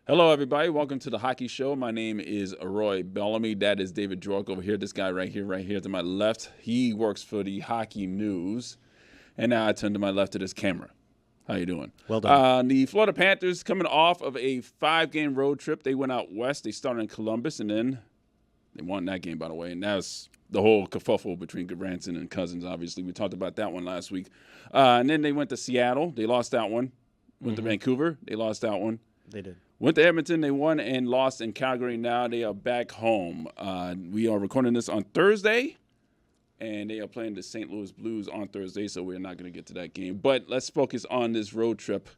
Hello, everybody. Welcome to the Hockey Show. My name is Roy Bellamy. That is David Dwork over here. This guy right here to my left. He works for the Hockey News. And now I turn to my left to this camera. How you doing? Well done. The Florida Panthers coming off of a 5-game road trip. They went out west. They started in Columbus, and then they won that game, by the way. And that's the whole kerfuffle between Granson and Cousins, obviously. We talked about that one last week. And then they went to Seattle. They lost that one. Went to Vancouver. They lost that one. They did. Went to Edmonton, they won and lost in Calgary. Now they are back home. We are recording this on Thursday, and they are playing the St. Louis Blues on Thursday, so we're not going to get to that game. But let's focus on this road trip.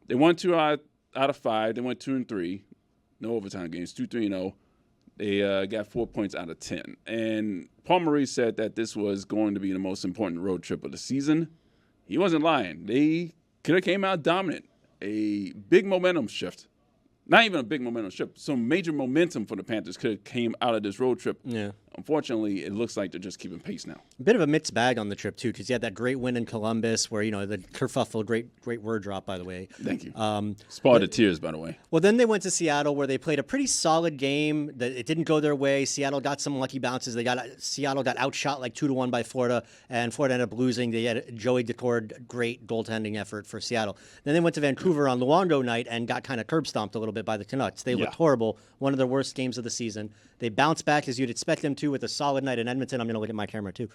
They won 2 out of 5. They went 2 and 3. No overtime games, 2-3-0. They got 4 points out of 10. And Paul Maurice said that this was going to be the most important road trip of the season. He wasn't lying. They could have came out dominant. A big momentum shift. Not even a big momentum shift. Some major momentum for the Panthers could have came out of this road trip. Yeah. Unfortunately, it looks like they're just keeping pace now. A bit of a mixed bag on the trip, too, because you had that great win in Columbus where, the kerfuffle, great word drop, by the way. Thank you. Spared the tears, by the way. Well, then they went to Seattle where they played a pretty solid game. It didn't go their way. Seattle got some lucky bounces. Seattle got outshot like 2-1 by Florida, and Florida ended up losing. They had Joey Decord, great goaltending effort for Seattle. Then they went to Vancouver on Luongo night and got kind of curb stomped a little bit by the Canucks. They looked horrible, one of their worst games of the season. They bounced back as you'd expect them to with a solid night in Edmonton. I'm going to look at my camera, too.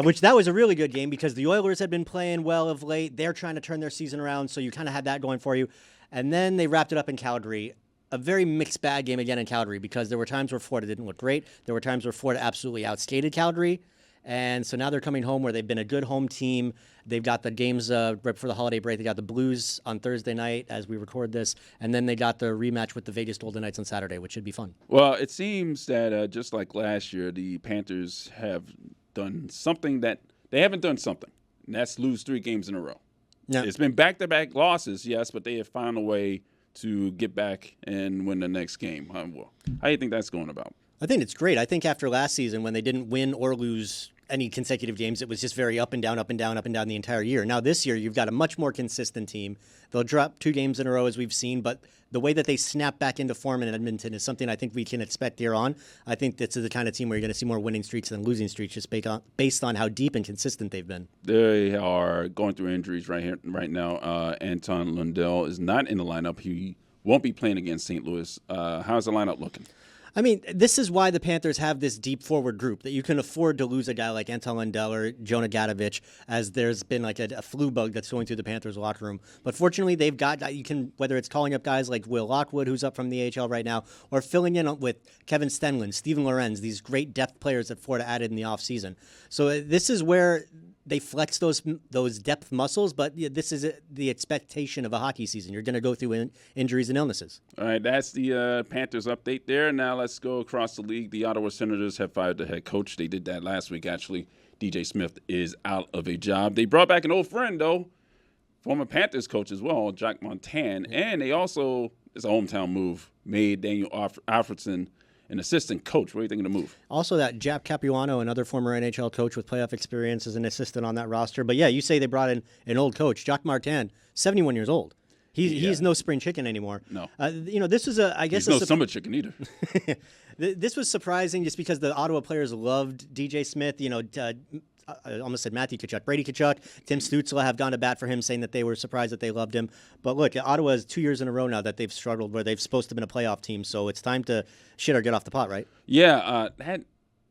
Which that was a really good game because the Oilers had been playing well of late. They're trying to turn their season around, so you kind of had that going for you. And then they wrapped it up in Calgary. A very mixed bag game again in Calgary because there were times where Florida didn't look great. There were times where Florida absolutely outskated Calgary. And so now they're coming home where they've been a good home team. They've got the games right before the holiday break. They got the Blues on Thursday night as we record this. And then they got the rematch with the Vegas Golden Knights on Saturday, which should be fun. Well, it seems that just like last year, the Panthers have done something that they haven't done something. And that's lose 3 games in a row. Yeah. It's been back-to-back losses, yes, but they have found a way to get back and win the next game. How do you think that's going about? I think it's great. I think after last season when they didn't win or lose any consecutive games, it was just very up and down the entire year. Now this year, you've got a much more consistent team. They'll drop 2 games in a row as we've seen, but the way that they snap back into form in Edmonton is something I think we can expect here on. I think this is the kind of team where you're going to see more winning streaks than losing streaks just based on how deep and consistent they've been. They are going through injuries right now. Anton Lundell is not in the lineup. He won't be playing against St. Louis. How's the lineup looking? I mean, this is why the Panthers have this deep forward group, that you can afford to lose a guy like Anton Lundell or Jonah Gadovich, as there's been like a flu bug that's going through the Panthers locker room. But fortunately, they've got, you can, whether it's calling up guys like Will Lockwood, who's up from the AHL right now, or filling in with Kevin Stenlund, Steven Lorenz, these great depth players that Florida added in the offseason. So this is where they flex those depth muscles, but this is the expectation of a hockey season. You're going to go through injuries and illnesses. All right, that's the Panthers update there. Now let's go across the league. The Ottawa Senators have fired the head coach. They did that last week, actually. DJ Smith is out of a job. They brought back an old friend, though, former Panthers coach as well, Jack Montan. And they also, it's a hometown move, made Daniel Alfredson an assistant coach. What do you think of the move? Also, that Jap Capuano, another former NHL coach with playoff experience, as an assistant on that roster. But yeah, you say they brought in an old coach, Jacques Martin, 71 years old. He's no spring chicken anymore. No. This was he's no summer chicken either. This was surprising just because the Ottawa players loved DJ Smith. I almost said Matthew Tkachuk. Brady Tkachuk, Tim Stützle have gone to bat for him, saying that they were surprised that they loved him. But look, Ottawa is 2 years in a row now that they've struggled where they've supposed to have been a playoff team. So it's time to shit or get off the pot, right? Yeah,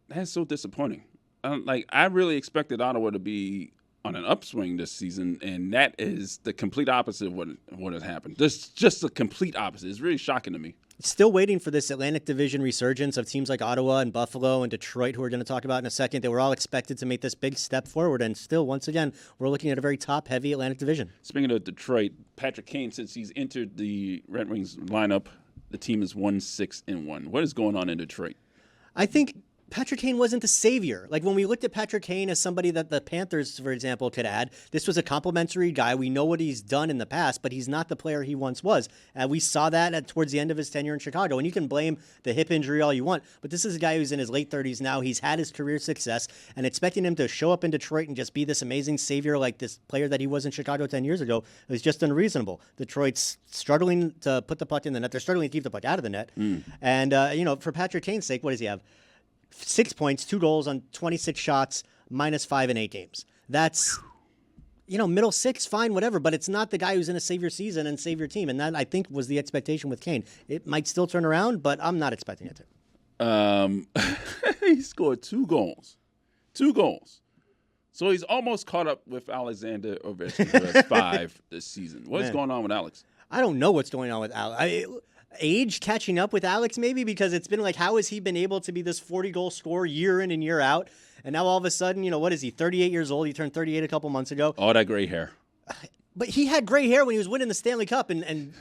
that's so disappointing. I really expected Ottawa to be on an upswing this season, and that is the complete opposite of what has happened. Just the complete opposite. It's really shocking to me. Still waiting for this Atlantic Division resurgence of teams like Ottawa and Buffalo and Detroit, who we're going to talk about in a second. They were all expected to make this big step forward, and still, once again, we're looking at a very top-heavy Atlantic Division. Speaking of Detroit, Patrick Kane, since he's entered the Red Wings lineup, the team is 1-6-1. What is going on in Detroit? I think Patrick Kane wasn't the savior. Like when we looked at Patrick Kane as somebody that the Panthers, for example, could add, this was a complimentary guy. We know what he's done in the past, but he's not the player he once was. And we saw that towards the end of his tenure in Chicago. And you can blame the hip injury all you want, but this is a guy who's in his late 30s now. He's had his career success, and expecting him to show up in Detroit and just be this amazing savior like this player that he was in Chicago 10 years ago is just unreasonable. Detroit's struggling to put the puck in the net. They're struggling to keep the puck out of the net. And, for Patrick Kane's sake, what does he have? 6 points, 2 goals on 26 shots, -5 in 8 games. That's, middle six, fine, whatever, but it's not the guy who's in a save your season and save your team. And that, I think, was the expectation with Kane. It might still turn around, but I'm not expecting it to. He scored 2 goals. 2 goals. So he's almost caught up with Alexander Ovechkin, who has 5 this season. What's going on with Alex? I don't know what's going on with Alex. Age catching up with Alex, maybe, because it's been like, how has he been able to be this 40-goal scorer year in and year out? And now all of a sudden, what is he, 38 years old? He turned 38 a couple months ago. All that gray hair. But he had gray hair when he was winning the Stanley Cup and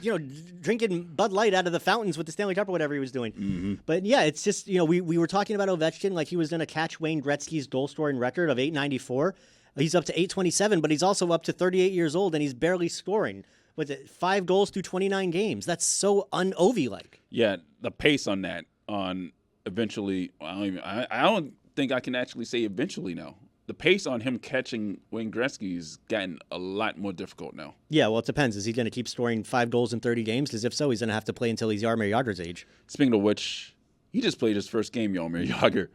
drinking Bud Light out of the fountains with the Stanley Cup or whatever he was doing. Mm-hmm. But, yeah, it's just, we were talking about Ovechkin like he was going to catch Wayne Gretzky's goal-scoring record of 894. He's up to 827, but he's also up to 38 years old, and he's barely scoring. Was it 5 goals through 29 games? That's so un-Ovi-like. Yeah, the pace on that, eventually, I don't think I can actually say eventually now. The pace on him catching Wayne Gretzky's gotten a lot more difficult now. Yeah, well, it depends. Is he going to keep scoring 5 goals in 30 games? Because if so, he's going to have to play until he's Jaromir Jagr's age. Speaking of which, he just played his first game, Jaromir Jagr.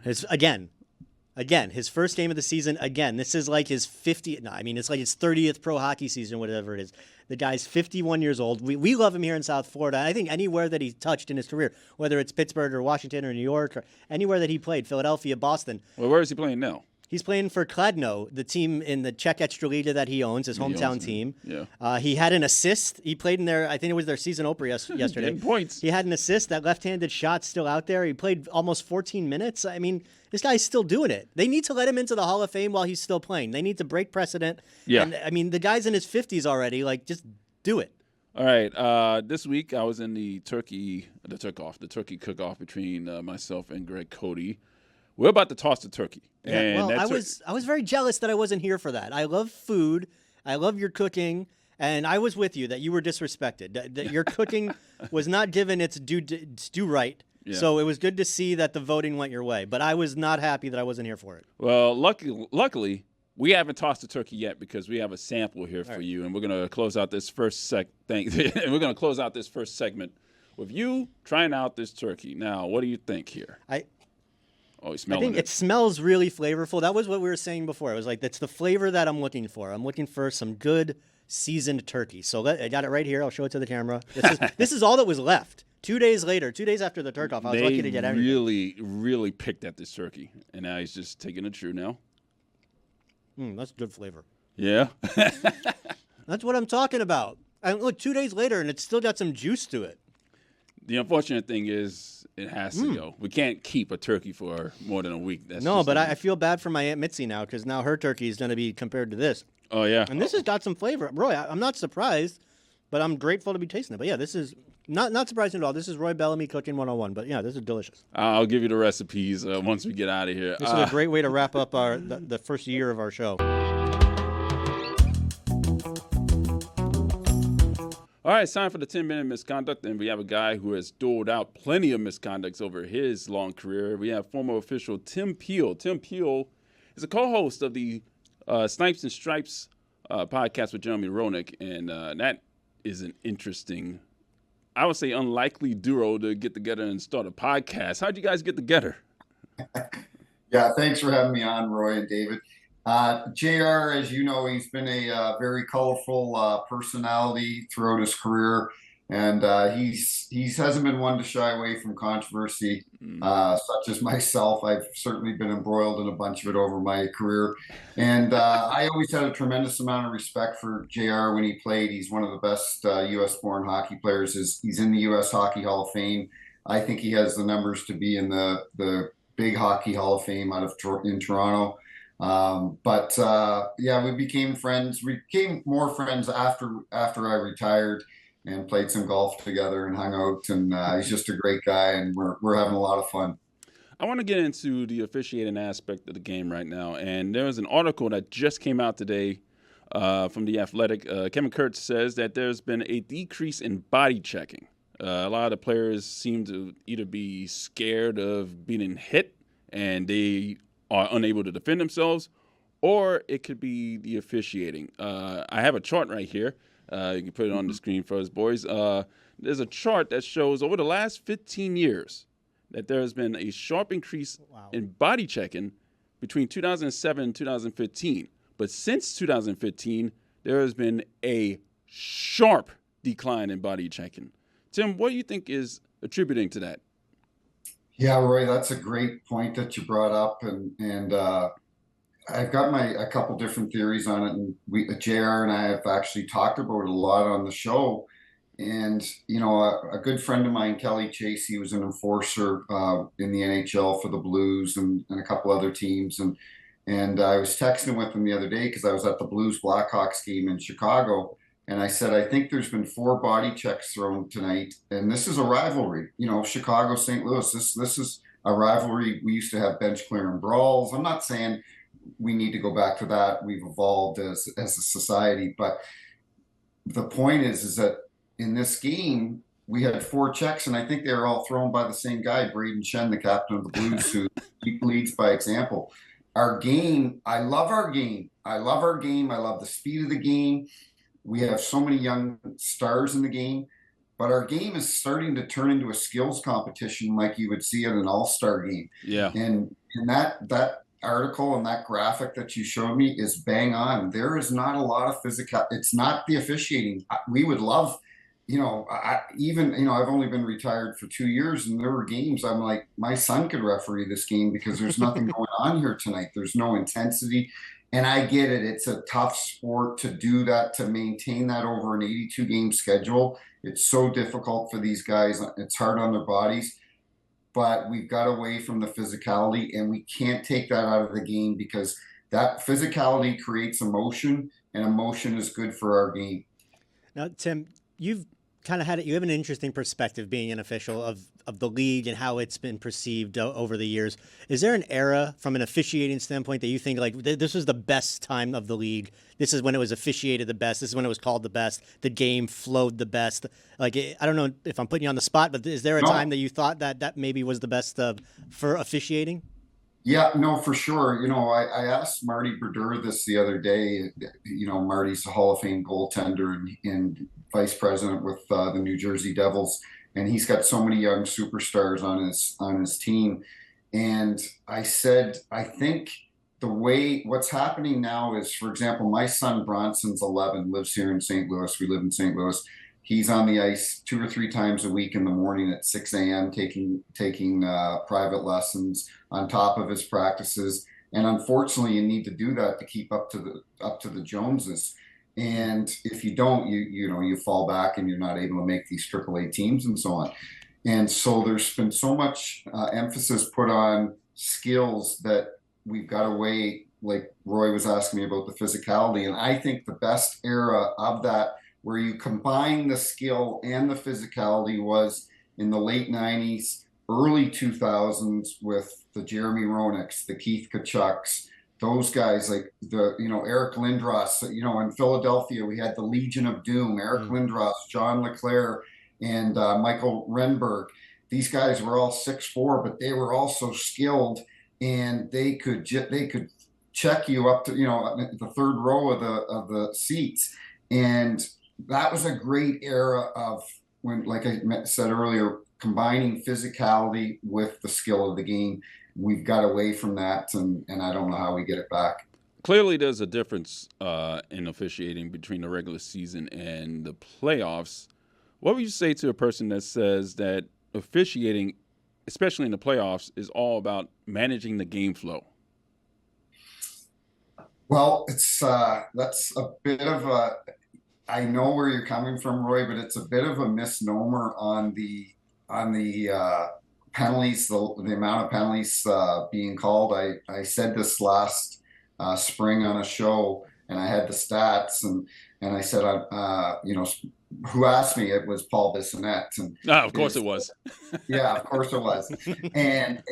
Again, his first game of the season. Again, this is like his 50th. No, I mean, it's like his 30th pro hockey season, whatever it is. The guy's 51 years old. We love him here in South Florida. I think anywhere that he's touched in his career, whether it's Pittsburgh or Washington or New York or anywhere that he played, Philadelphia, Boston. Well, where is he playing now? He's playing for Kladno, the team in the Czech Extraliga that he owns, his hometown team. Yeah. He had an assist. He played in I think it was their season opener yesterday. 10 points. He had an assist. That left-handed shot's still out there. He played almost 14 minutes. I mean, this guy's still doing it. They need to let him into the Hall of Fame while he's still playing. They need to break precedent. Yeah. And, I mean, the guy's in his 50s already. Like, just do it. All right. This week I was in the turkey cook-off between myself and Greg Cody. We're about to toss the turkey. Yeah, well, I was very jealous that I wasn't here for that. I love food. I love your cooking. And I was with you that you were disrespected, that your cooking was not given its due right. Yeah. So it was good to see that the voting went your way. But I was not happy that I wasn't here for it. Well, luckily, we haven't tossed the turkey yet because we have a sample here for you. And we're going to close out this first we're going to close out this first segment with you trying out this turkey. Now, what do you think here? I think it smells really flavorful. That was what we were saying before. I was like, that's the flavor that I'm looking for. I'm looking for some good seasoned turkey. So I got it right here. I'll show it to the camera. This is all that was left. 2 days later, 2 days after the turk-off, I was lucky to get everything. They really picked at this turkey. And now he's just taking it true now. That's good flavor. Yeah? That's what I'm talking about. And look, 2 days later, and it's still got some juice to it. The unfortunate thing is it has to go. We can't keep a turkey for more than a week. But I feel bad for my Aunt Mitzi now because now her turkey is going to be compared to this. Oh, yeah. And this has got some flavor. Roy, I'm not surprised, but I'm grateful to be tasting it. But, yeah, this is not surprising at all. This is Roy Bellamy Cooking 101. But, yeah, this is delicious. I'll give you the recipes once we get out of here. This is a great way to wrap up the first year of our show. All right, it's time for the 10-minute misconduct, and we have a guy who has doled out plenty of misconducts over his long career. We have former official Tim Peel. Tim Peel is a co-host of the Snipes and Stripes podcast with Jeremy Roenick, and that is an interesting, I would say unlikely duo to get together and start a podcast. How'd you guys get together? Yeah, thanks for having me on, Roy and David. JR, as you know, he's been a very colorful personality throughout his career, and he hasn't been one to shy away from controversy, such as myself. I've certainly been embroiled in a bunch of it over my career, and I always had a tremendous amount of respect for JR when he played. He's one of the best U.S.-born hockey players. He's in the U.S. Hockey Hall of Fame. I think he has the numbers to be in the big Hockey Hall of Fame in Toronto. We became friends. We became more friends after I retired and played some golf together and hung out. And he's just a great guy, and we're having a lot of fun. I want to get into the officiating aspect of the game right now. And there was an article that just came out today from The Athletic. Kevin Kurtz says that there's been a decrease in body checking. A lot of the players seem to either be scared of being hit and they are unable to defend themselves, or it could be the officiating. I have a chart right here. You can put it on the screen for us, boys. There's a chart that shows over the last 15 years that there has been a sharp increase in body checking between 2007 and 2015. But since 2015, there has been a sharp decline in body checking. Tim, what do you think is attributing to that? Yeah, Roy, that's a great point that you brought up, and I've got a couple different theories on it, and JR and I have actually talked about it a lot on the show. And a good friend of mine, Kelly Chase, he was an enforcer in the NHL for the Blues and a couple other teams, and I was texting with him the other day because I was at the Blues Blackhawks game in Chicago. And I said, I think there's been 4 body checks thrown tonight. And this is a rivalry, Chicago, St. Louis. This is a rivalry. We used to have bench clearing brawls. I'm not saying we need to go back to that. We've evolved as a society. But the point is that in this game, we had 4 checks, and I think they were all thrown by the same guy, Braden Shen, the captain of the Blues, who leads by example. Our game, I love our game. I love our game. I love the speed of the game. We have so many young stars in the game, but our game is starting to turn into a skills competition like you would see at an all-star game. Yeah. And that article and that graphic that you showed me is bang on. There is not a lot of physical. It's not the officiating. We would love, I've only been retired for 2 years, and there were games I'm like, my son could referee this game because there's nothing going on here tonight. There's no intensity. And I get it. It's a tough sport to do that, to maintain that over an 82-game schedule. It's so difficult for these guys. It's hard on their bodies. But we've got away from the physicality, and we can't take that out of the game because that physicality creates emotion, and emotion is good for our game. Now, Tim, you've kind of you have an interesting perspective being an official of the league and how it's been perceived over the years. Is there an era from an officiating standpoint that you think like this was the best time of the league? This is when it was officiated the best. This is when it was called the best. The game flowed the best. Like, I don't know if I'm putting you on the spot, but is there a time that you thought that maybe was the best for officiating? Yeah, no, for sure. I asked Marty Brodeur this the other day. Marty's a Hall of Fame goaltender and vice president with the New Jersey Devils, and he's got so many young superstars on his team. And I said, I think what's happening now is, for example, my son Bronson's 11, lives here in St. Louis. We live in St. Louis. He's on the ice 2 or 3 times a week in the morning at 6 a.m. taking private lessons on top of his practices. And unfortunately, you need to do that to keep up to the Joneses. And if you don't, you fall back and you're not able to make these AAA teams and so on. And so there's been so much emphasis put on skills that we've got away, like Roy was asking me about the physicality. And I think the best era of that, where you combine the skill and the physicality, was in the late 90s, early 2000s with the Jeremy Roenick's, the Keith Kachucks, those guys like Eric Lindros. In Philadelphia, we had the Legion of Doom, Eric Lindros, John LeClaire, and Michael Renberg. These guys were all 6'4", but they were also skilled, and they could check you up to the third row of the seats. And that was a great era of when, like I said earlier, combining physicality with the skill of the game. We've got away from that, and I don't know how we get it back. Clearly, there's a difference in officiating between the regular season and the playoffs. What would you say to a person that says that officiating, especially in the playoffs, is all about managing the game flow? Well, that's a bit of a. I know where you're coming from, Roy, but it's a bit of a misnomer on the penalties, the amount of penalties being called. I said this last spring on a show. and I had the stats, and I said, who asked me? It was Paul Bissonnette, and of course it was. yeah, of course it was. And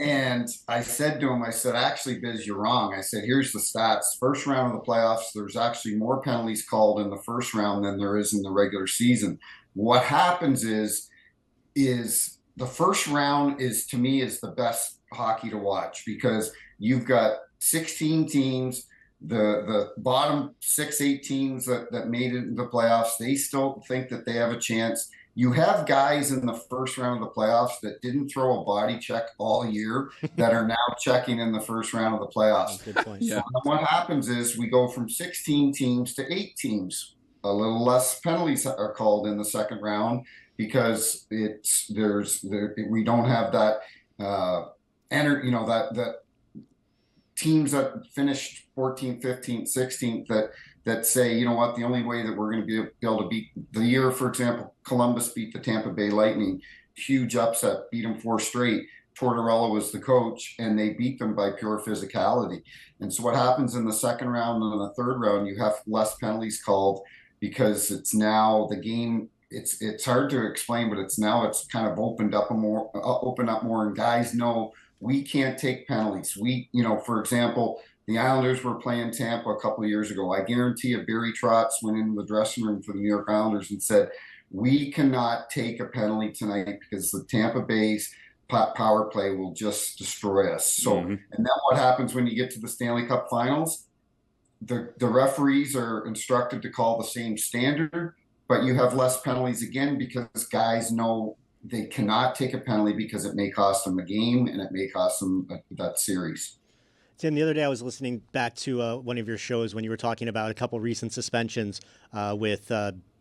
I said to him, I said, actually, Biz, you're wrong. I said, here's the stats. First round of the playoffs, there's actually more penalties called in the first round than there is in the regular season. What happens is the first round is, to me, is the best hockey to watch, because you've got 16 teams. The bottom 6-8 teams that made it into the playoffs, they still think that they have a chance. You have guys in the first round of the playoffs that didn't throw a body check all year that are now checking in the first round of the playoffs. Good point. So what happens is we go from 16 teams to 8 teams. A little less penalties are called in the second round, because we don't have that that teams that finished 14th, 15th, 16th that say, you know what, the only way that we're going to be able to beat the year, for example, Columbus beat the Tampa Bay Lightning, huge upset, beat them 4 straight. Tortorella was the coach, and they beat them by pure physicality. And so what happens in the second round and the third round, you have less penalties called, because it's now the game. It's hard to explain, but it's kind of opened up more, and guys know we can't take penalties. For example, the Islanders were playing Tampa a couple of years ago. I guarantee you Barry Trotz went into the dressing room for the New York Islanders and said, we cannot take a penalty tonight because the Tampa Bay's power play will just destroy us. So, and then what happens when you get to the Stanley Cup Finals? The referees are instructed to call the same standard, but you have less penalties again, because guys know they cannot take a penalty because it may cost them a game, and it may cost them that series. Tim, the other day I was listening back to one of your shows when you were talking about a couple recent suspensions with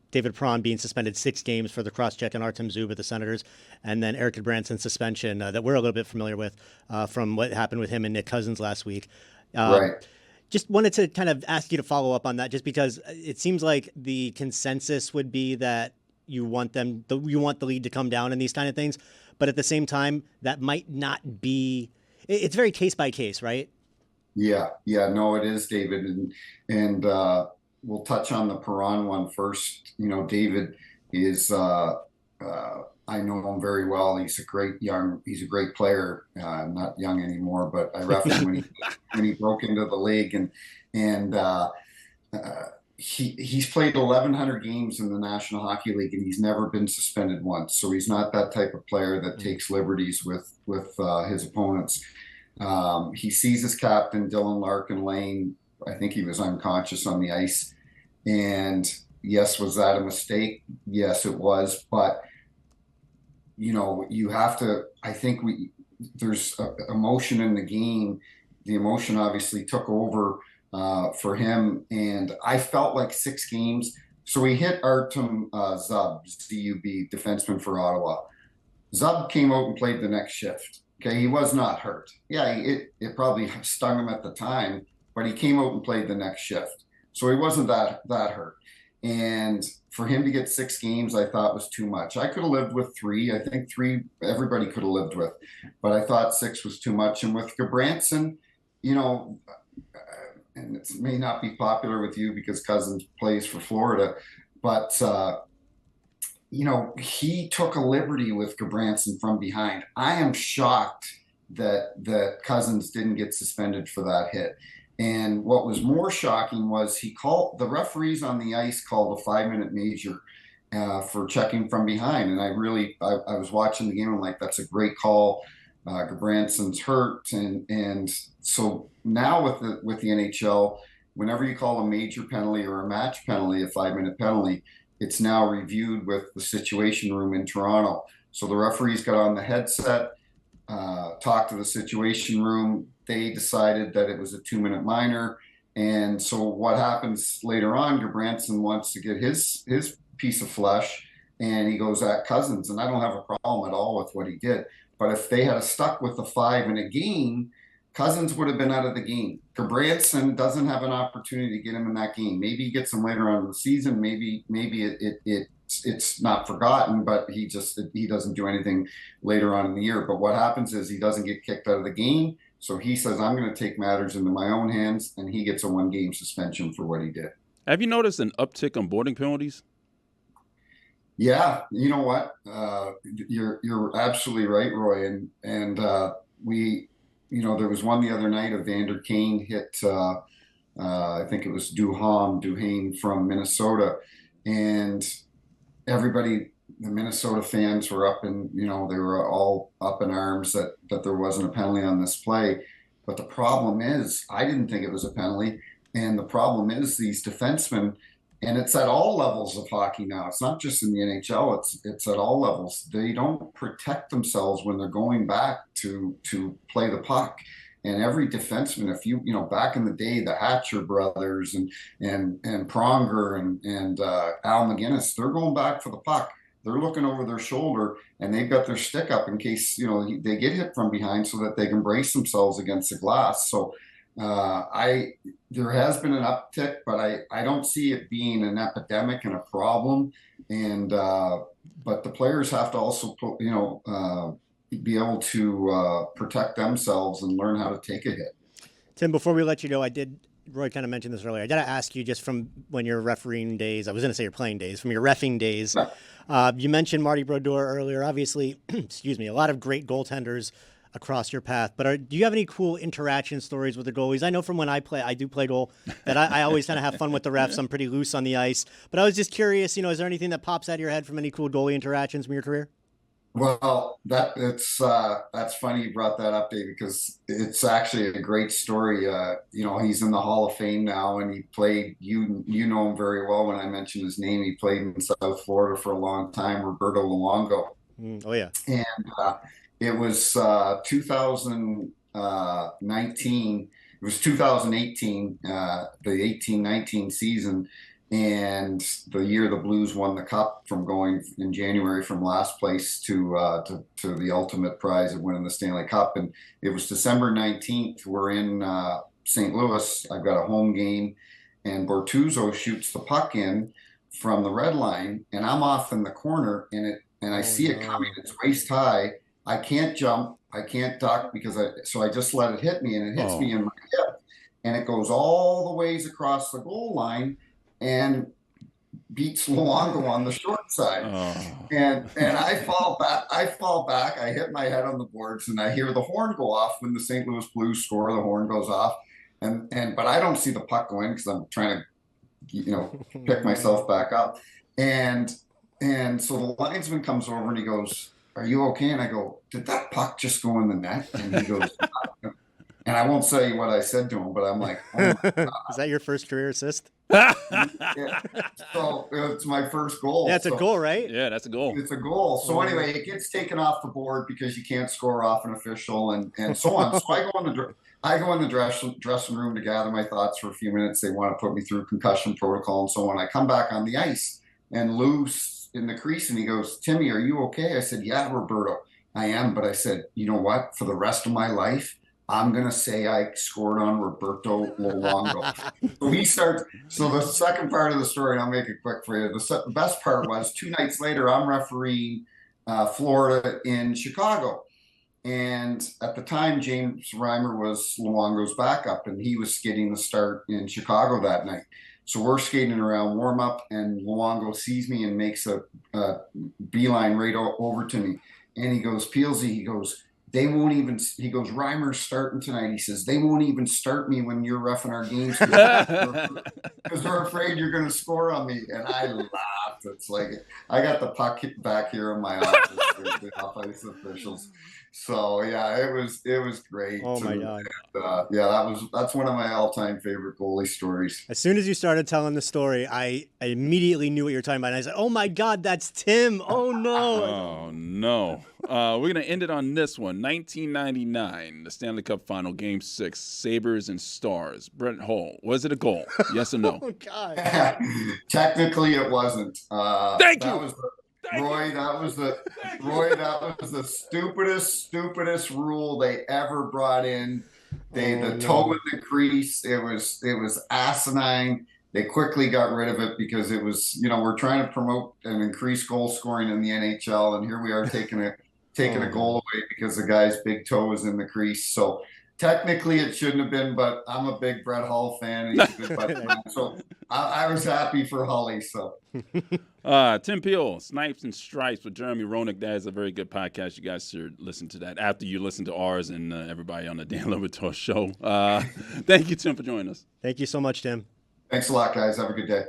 David Perron being suspended 6 games for the cross-check and Artem Zub at the Senators, and then Eric Goodbranson's suspension that we're a little bit familiar with from what happened with him and Nick Cousins last week. Right. Just wanted to kind of ask you to follow up on that, just because it seems like the consensus would be that you want the lead to come down in these kind of things, but at the same time, that might not be. It's very case by case, right? Yeah, no, it is, David, and we'll touch on the Perron one first. David is. I know him very well. He's a great player. Not young anymore, but I reffed him when he broke into the league, and he's played 1,100 games in the National Hockey League, and he's never been suspended once. So he's not that type of player that takes liberties with his opponents. He sees his captain, Dylan Larkin Lane. I think he was unconscious on the ice, and yes, was that a mistake? Yes, it was, but. You have to, I think there's emotion in the game. The emotion obviously took over for him. And I felt like 6 games. So we hit Artem Zub, Z-U-B, defenseman for Ottawa. Zub came out and played the next shift. Okay, he was not hurt. Yeah, it probably stung him at the time, but he came out and played the next shift. So he wasn't that hurt. And for him to get 6 games, I thought was too much. I could have lived with 3. I think 3 everybody could have lived with, but I thought 6 was too much. And with Goodbranson, and it may not be popular with you because Cousins plays for Florida, but he took a liberty with Goodbranson from behind. I am shocked that Cousins didn't get suspended for that hit. And what was more shocking was the referees on the ice called a 5-minute major for checking from behind. And I was watching the game. I'm like, that's a great call. Goodbranson's hurt. And so now with the NHL, whenever you call a major penalty or a match penalty, a 5-minute penalty, it's now reviewed with the Situation Room in Toronto. So the referees got on the headset, talked to the Situation Room. They decided that it was a 2-minute minor. And so what happens later on, Goodbranson wants to get his piece of flesh, and he goes at Cousins. And I don't have a problem at all with what he did. But if they had stuck with the 5 in a game, Cousins would have been out of the game. Goodbranson doesn't have an opportunity to get him in that game. Maybe he gets him later on in the season. Maybe it's not forgotten, but he doesn't do anything later on in the year. But what happens is he doesn't get kicked out of the game. So he says, I'm going to take matters into my own hands, and he gets a 1-game suspension for what he did. Have you noticed an uptick on boarding penalties? Yeah, you know what? You're absolutely right, Roy. And we, there was one the other night. Evander Kane hit, I think it was Duhaime from Minnesota, and everybody, the Minnesota fans were up in, they were all up in arms that there wasn't a penalty on this play. But the problem is, I didn't think it was a penalty. And the problem is these defensemen, and it's at all levels of hockey now. It's not just in the NHL. It's at all levels. They don't protect themselves when they're going back to play the puck. And every defenseman, if back in the day, the Hatcher brothers and Pronger and Al McGinnis, they're going back for the puck. They're looking over their shoulder, and they've got their stick up in case they get hit from behind, so that they can brace themselves against the glass. So there has been an uptick, but I don't see it being an epidemic and a problem. And but the players have to also be able to protect themselves and learn how to take a hit. Tim, before we let you go, Roy kind of mentioned this earlier. I got to ask you, just from when your refereeing days, I was going to say your playing days, from your reffing days, you mentioned Marty Brodeur earlier. Obviously, excuse me, a lot of great goaltenders across your path. But do you have any cool interaction stories with the goalies? I know from when I do play goal, that I always kind of have fun with the refs. I'm pretty loose on the ice. But I was just curious, is there anything that pops out of your head from any cool goalie interactions from your career? Well, that's funny you brought that up, Dave, because it's actually a great story. He's in the Hall of Fame now, and he played. You know him very well. When I mentioned his name, he played in South Florida for a long time. Roberto Luongo. Oh yeah. And it was 2019. It was 2018, the 18-19 season. And the year the Blues won the Cup, from going in January from last place to the ultimate prize of winning the Stanley Cup. And it was December 19th. We're in St. Louis. I've got a home game, and Bortuzzo shoots the puck in from the red line, and I'm off in the corner, and I see it coming. It's waist high. I can't jump. I can't duck so I just let it hit me, and it hits me in my hip, and it goes all the ways across the goal line and beats Luongo on the short side. And I fall back. I hit my head on the boards, and I hear the horn go off when the St. Louis Blues score. The horn goes off, but I don't see the puck go in because I'm trying to, pick myself back up. And so the linesman comes over and he goes, "Are you okay?" And I go, "Did that puck just go in the net?" And he goes, and I won't say what I said to him, but I'm like, "Oh my God." Is that your first career assist? Yeah. So it's my first goal. That's a goal, right? Yeah, that's a goal. It's a goal. So anyway, it gets taken off the board because you can't score off an official, and so on. So I go in the dressing room to gather my thoughts for a few minutes. They want to put me through concussion protocol and so on. I come back on the ice, and Lou's in the crease, and he goes, "Timmy, are you okay?" I said, "Yeah, Roberto, I am." But I said, "You know what? For the rest of my life, I'm going to say I scored on Roberto Luongo." So the second part of the story, and I'll make it quick for you. The best part was 2 nights later, I'm refereeing Florida in Chicago. And at the time, James Reimer was Luongo's backup, and he was skating the start in Chicago that night. So we're skating around warm up, and Luongo sees me and makes a beeline right over to me. And he goes, "Peelsy," he goes, "They won't even," he goes, "Reimer's starting tonight." He says, "They won't even start me when you're reffing our games because they're afraid you're going to score on me." And I laughed. It's like, I got the puck back here in my office with the off-ice officials. So yeah, it was great. Oh my God. That's one of my all-time favorite goalie stories. As soon as you started telling the story, I immediately knew what you were talking about. And I said, "Oh my God, that's Tim." Oh no. Oh no. We're going to end it on this one. 1999, the Stanley Cup Final, Game 6, Sabres and Stars. Brent Hull, was it a goal? Yes or no? Oh God. Technically, it wasn't. Thank you. Roy, that was the stupidest rule they ever brought in. The toe in the crease. It was asinine. They quickly got rid of it because it was, we're trying to promote and increase goal scoring in the NHL, and here we are taking a goal away because the guy's big toe is in the crease. So Technically, it shouldn't have been, but I'm a big Brett Hull fan, and he's a good buddy of mine. So I was happy for Hully. So Tim Peel, Snipes and Stripes with Jeremy Roenick. That is a very good podcast. You guys should listen to that after you listen to ours and everybody on the Dan Le Batard Show. Thank you, Tim, for joining us. Thank you so much, Tim. thanks a lot, guys. Have a good day.